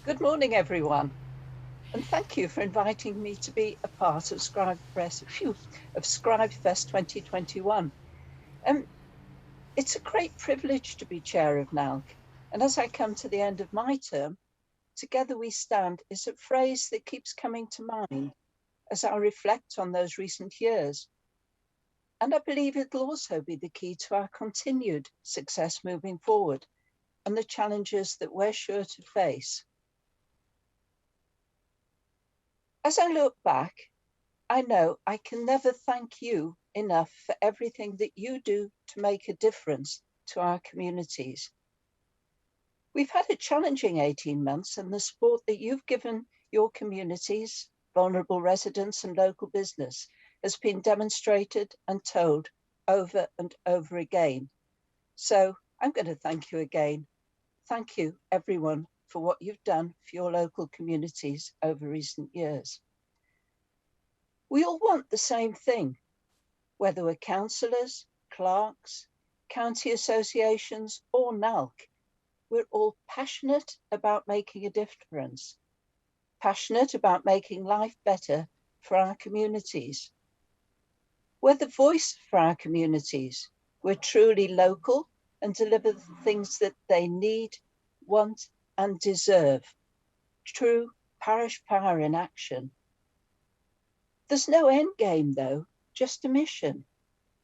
Good morning, everyone, and thank you for inviting me to be a part of Scribefest 2021. It's a great privilege to be chair of NALC, and as I come to the end of my term, "Together we stand" is a phrase that keeps coming to mind as I reflect on those recent years. And I believe it'll also be the key to our continued success moving forward and the challenges that we're sure to face. As I look back, I know I can never thank you enough for everything that you do to make a difference to our communities. We've had a challenging 18 months, and the support that you've given your communities, vulnerable residents and local business has been demonstrated and told over and over again. So I'm going to thank you again. Thank you, everyone, for what you've done for your local communities over recent years. We all want the same thing, whether we're councillors, clerks, county associations, or NALC. We're all passionate about making a difference, passionate about making life better for our communities. We're the voice for our communities. We're truly local and deliver the things that they need, want, and deserve. True parish power in action. There's no end game, though, just a mission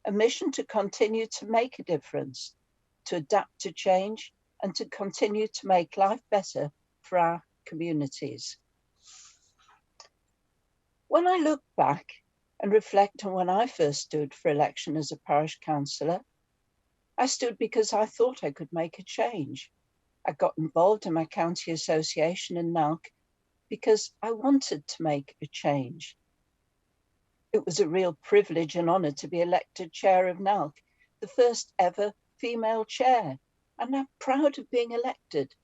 to continue to make a difference, to adapt to change, and to continue to make life better for our communities. When I look back and reflect on when I first stood for election as a parish councillor, I stood because I thought I could make a change. I got involved in my county association in NALC because I wanted to make a change. It was a real privilege and honour to be elected chair of NALC, the first ever female chair, and I'm proud of being elected,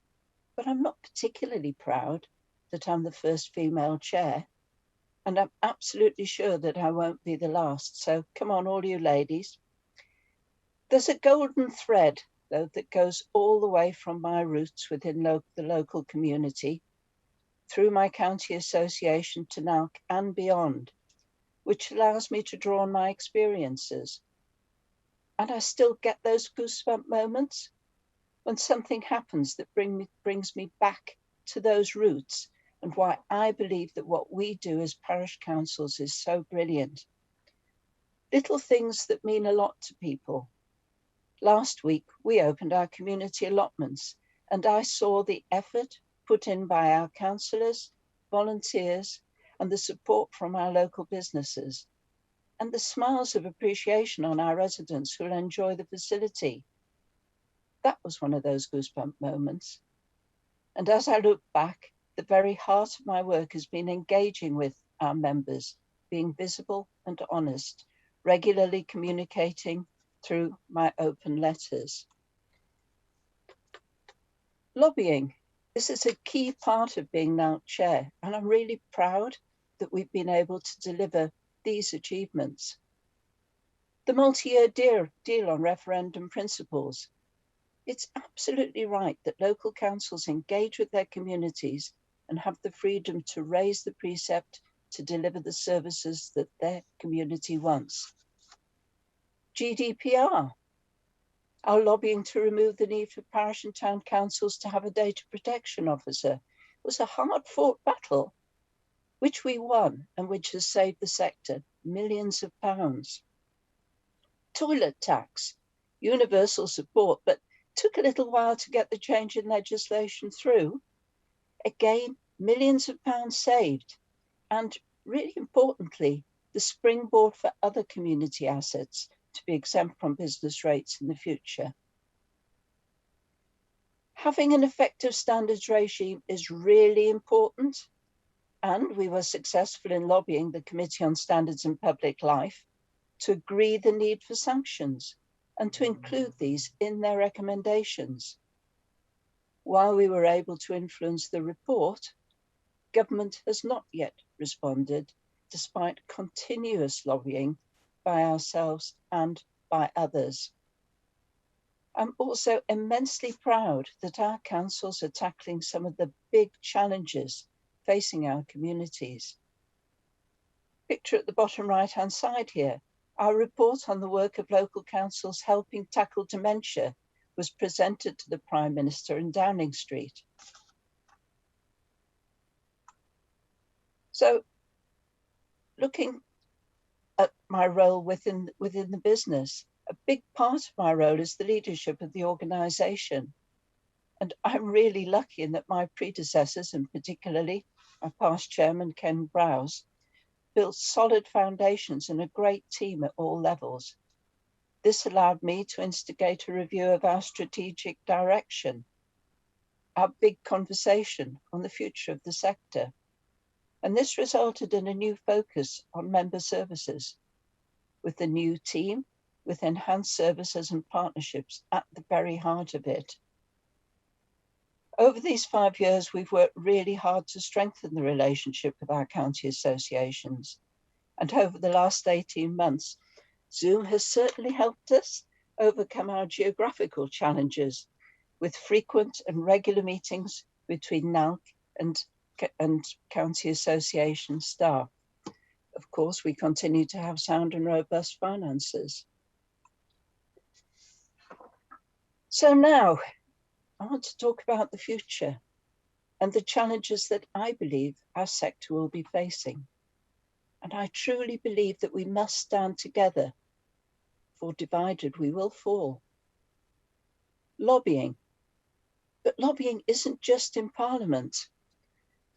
but I'm not particularly proud that I'm the first female chair, and I'm absolutely sure that I won't be the last, so come on, all you ladies. There's a golden thread, though, that goes all the way from my roots within the local community, through my county association to NALC and beyond, which allows me to draw on my experiences. And I still get those goosebump moments when something happens that brings me back to those roots and why I believe that what we do as parish councils is so brilliant. Little things that mean a lot to people. Last week, we opened our community allotments, and I saw the effort put in by our councillors, volunteers, and the support from our local businesses, and the smiles of appreciation on our residents who will enjoy the facility. That was one of those goosebump moments. And as I look back, the very heart of my work has been engaging with our members, being visible and honest, regularly communicating through my open letters. Lobbying. This is a key part of being NALC chair, and I'm really proud that we've been able to deliver these achievements. The multi-year deal on referendum principles. It's absolutely right that local councils engage with their communities and have the freedom to raise the precept to deliver the services that their community wants. GDPR. Our lobbying to remove the need for parish and town councils to have a data protection officer was a hard-fought battle, which we won and which has saved the sector millions of pounds. Toilet tax, universal support, but took a little while to get the change in legislation through. Again, millions of pounds saved, and really importantly, the springboard for other community assets to be exempt from business rates in the future. Having an effective standards regime is really important, and we were successful in lobbying the Committee on Standards in Public Life to agree the need for sanctions and to include these in their recommendations. While we were able to influence the report, government has not yet responded, despite continuous lobbying by ourselves and by others. I'm also immensely proud that our councils are tackling some of the big challenges facing our communities. Picture at the bottom right-hand side here. Our report on the work of local councils helping tackle dementia was presented to the Prime Minister in Downing Street. So, looking at my role within the business, a big part of my role is the leadership of the organisation. And I'm really lucky in that my predecessors, and particularly my past chairman, Ken Browse, built solid foundations and a great team at all levels. This allowed me to instigate a review of our strategic direction, our big conversation on the future of the sector. And this resulted in a new focus on member services, with a new team, with enhanced services and partnerships at the very heart of it. Over these 5 years, we've worked really hard to strengthen the relationship with our county associations. And over the last 18 months, Zoom has certainly helped us overcome our geographical challenges with frequent and regular meetings between NALC and county association staff. Of course, we continue to have sound and robust finances. So now, I want to talk about the future and the challenges that I believe our sector will be facing. And I truly believe that we must stand together, for divided we will fall. Lobbying. But lobbying isn't just in Parliament.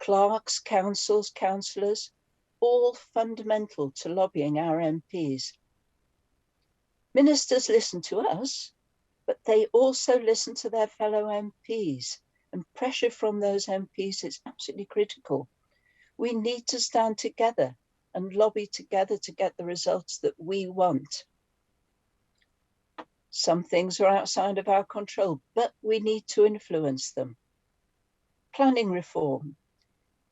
Clerks, councils, councillors, all fundamental to lobbying our MPs. Ministers listen to us, but they also listen to their fellow MPs, and pressure from those MPs is absolutely critical. We need to stand together and lobby together to get the results that we want. Some things are outside of our control, but we need to influence them. Planning reform,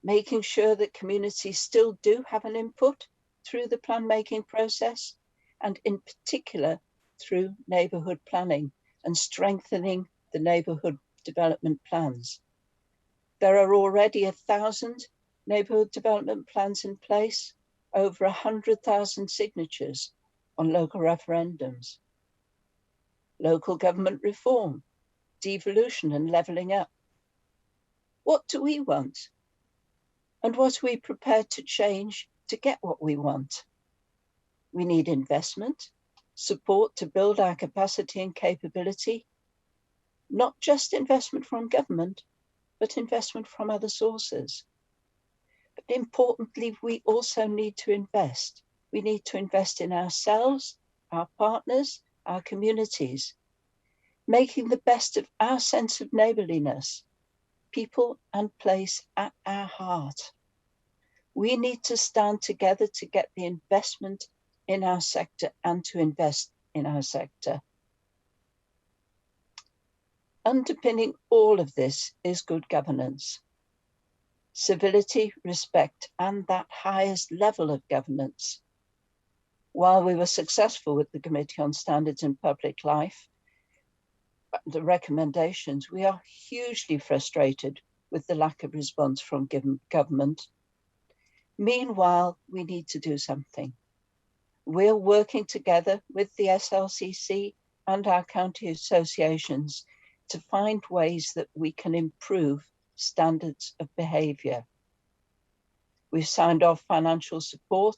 making sure that communities still do have an input through the plan making process, and in particular through neighbourhood planning and strengthening the neighbourhood development plans. There are already 1,000 neighbourhood development plans in place, over 100,000 signatures on local referendums. Local government reform, devolution and levelling up. What do we want? And what are we prepared to change to get what we want? We need investment, support to build our capacity and capability, not just investment from government, but investment from other sources. But importantly, we also need to invest. We need to invest in ourselves, our partners, our communities, making the best of our sense of neighbourliness, people and place at our heart. We need to stand together to get the investment in our sector and to invest in our sector. Underpinning all of this is good governance. Civility, respect, and that highest level of governance. While we were successful with the Committee on Standards in Public Life, the recommendations, we are hugely frustrated with the lack of response from government. Meanwhile, we need to do something. We're working together with the SLCC and our county associations to find ways that we can improve standards of behaviour. We've signed off financial support.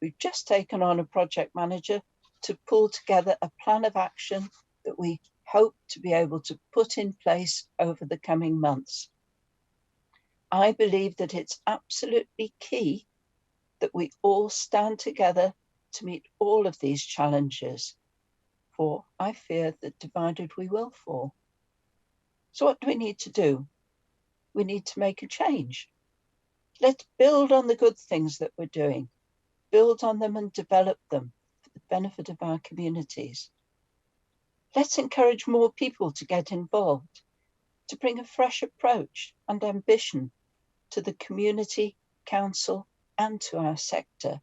We've just taken on a project manager to pull together a plan of action that we hope to be able to put in place over the coming months. I believe that it's absolutely key that we all stand together to meet all of these challenges, for I fear that divided we will fall. So what do we need to do? We need to make a change. Let's build on the good things that we're doing, build on them and develop them for the benefit of our communities. Let's encourage more people to get involved, to bring a fresh approach and ambition to the community, council, and to our sector.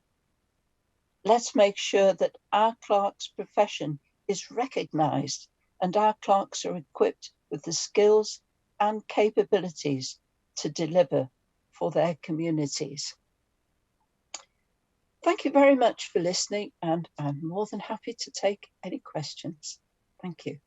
Let's make sure that our clerk's profession is recognised and our clerks are equipped with the skills and capabilities to deliver for their communities. Thank you very much for listening, and I'm more than happy to take any questions. Thank you.